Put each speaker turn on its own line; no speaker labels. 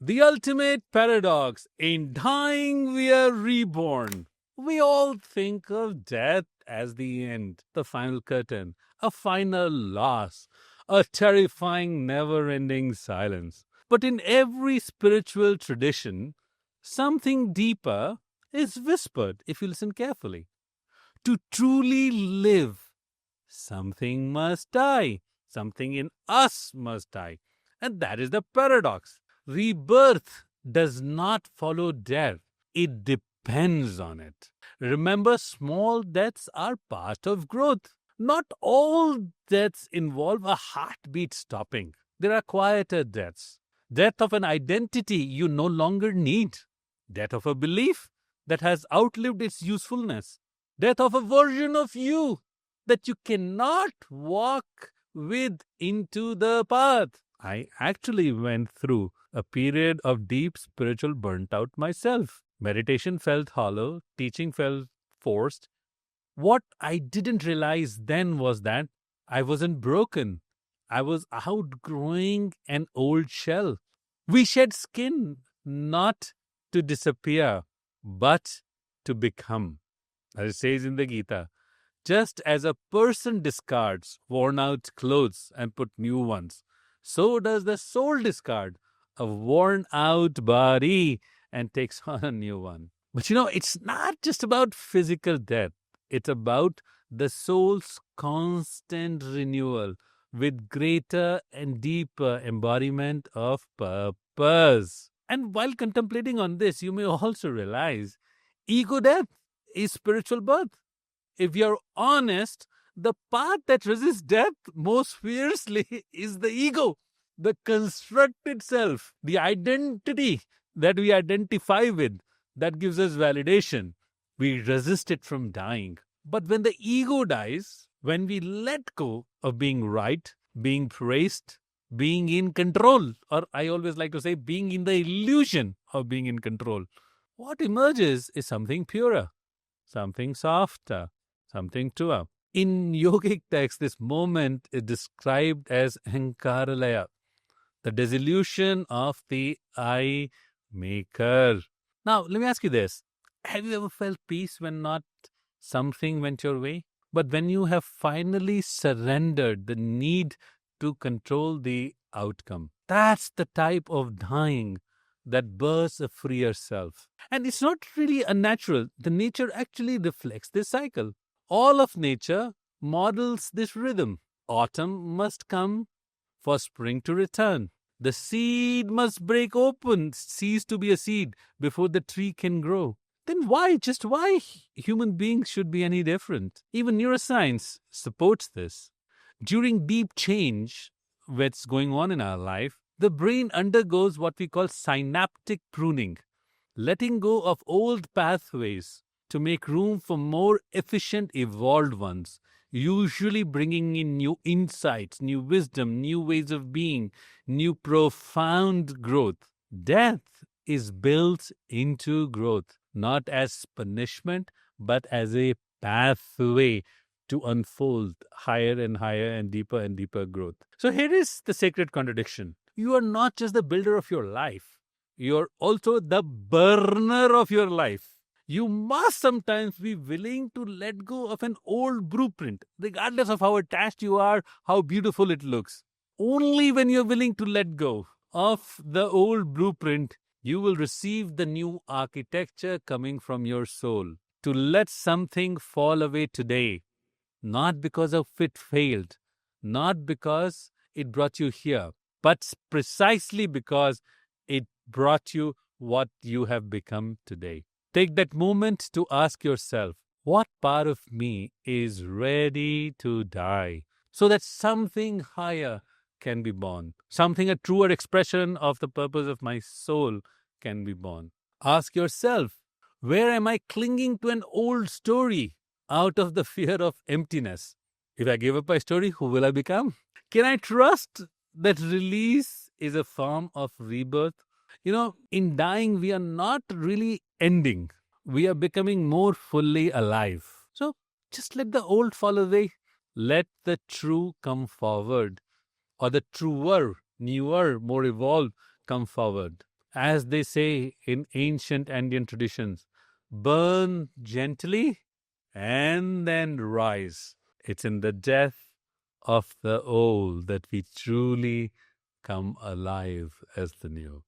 The ultimate paradox: in dying, we are reborn. We all think of death as the end, the final curtain, a final loss, a terrifying, never ending silence. But in every spiritual tradition, something deeper is whispered if you listen carefully. To truly live, something must die. Something in us must die. And that is the paradox. Rebirth does not follow death, it depends on it. Remember, small deaths are part of growth. Not all deaths involve a heartbeat stopping. There are quieter deaths. Death of an identity you no longer need. Death of a belief that has outlived its usefulness. Death of a version of you that you cannot walk with into the path. I actually went through a period of deep spiritual burnt out myself. Meditation felt hollow, teaching felt forced. What I didn't realize then was that I wasn't broken. I was outgrowing an old shell. We shed skin not to disappear, but to become. As it says in the Gita, just as a person discards worn out clothes and put new ones, so does the soul discard a worn out body and takes on a new one. But it's not just about physical death. It's about the soul's constant renewal with greater and deeper embodiment of purpose. And while contemplating on this, you may also realize ego death is spiritual birth. If you're honest, the part that resists death most fiercely is the ego, the construct itself, the identity that we identify with, that gives us validation. We resist it from dying. But when the ego dies, when we let go of being right, being praised, being in control, or I always like to say, being in the illusion of being in control, what emerges is something purer, something softer, something truer. In yogic texts, this moment is described as Hankaralaya, the dissolution of the I maker. Now, let me ask you this. Have you ever felt peace when not something went your way? But when you have finally surrendered the need to control the outcome, that's the type of dying that births a freer self. And it's not really unnatural. The nature actually reflects this cycle. All of nature models this rhythm. Autumn must come for spring to return. The seed must break open, cease to be a seed before the tree can grow. Then just why human beings should be any different? Even neuroscience supports this. During deep change, what's going on in our life, the brain undergoes what we call synaptic pruning, letting go of old pathways to make room for more efficient, evolved ones, usually bringing in new insights, new wisdom, new ways of being, new profound growth. Death is built into growth, not as punishment, but as a pathway to unfold higher and higher and deeper growth. So here is the sacred contradiction. You are not just the builder of your life. You're also the burner of your life. You must sometimes be willing to let go of an old blueprint, regardless of how attached you are, how beautiful it looks. Only when you're willing to let go of the old blueprint, you will receive the new architecture coming from your soul. To let something fall away today, not because of it failed, not because it brought you here, but precisely because it brought you what you have become today. Take that moment to ask yourself, what part of me is ready to die so that something higher can be born, something a truer expression of the purpose of my soul can be born. Ask yourself, where am I clinging to an old story out of the fear of emptiness? If I give up my story, who will I become? Can I trust that release is a form of rebirth? In dying, we are not really ending. We are becoming more fully alive. So just let the old fall away. Let the true come forward, or the truer, newer, more evolved come forward. As they say in ancient Indian traditions, burn gently and then rise. It's in the death of the old that we truly come alive as the new.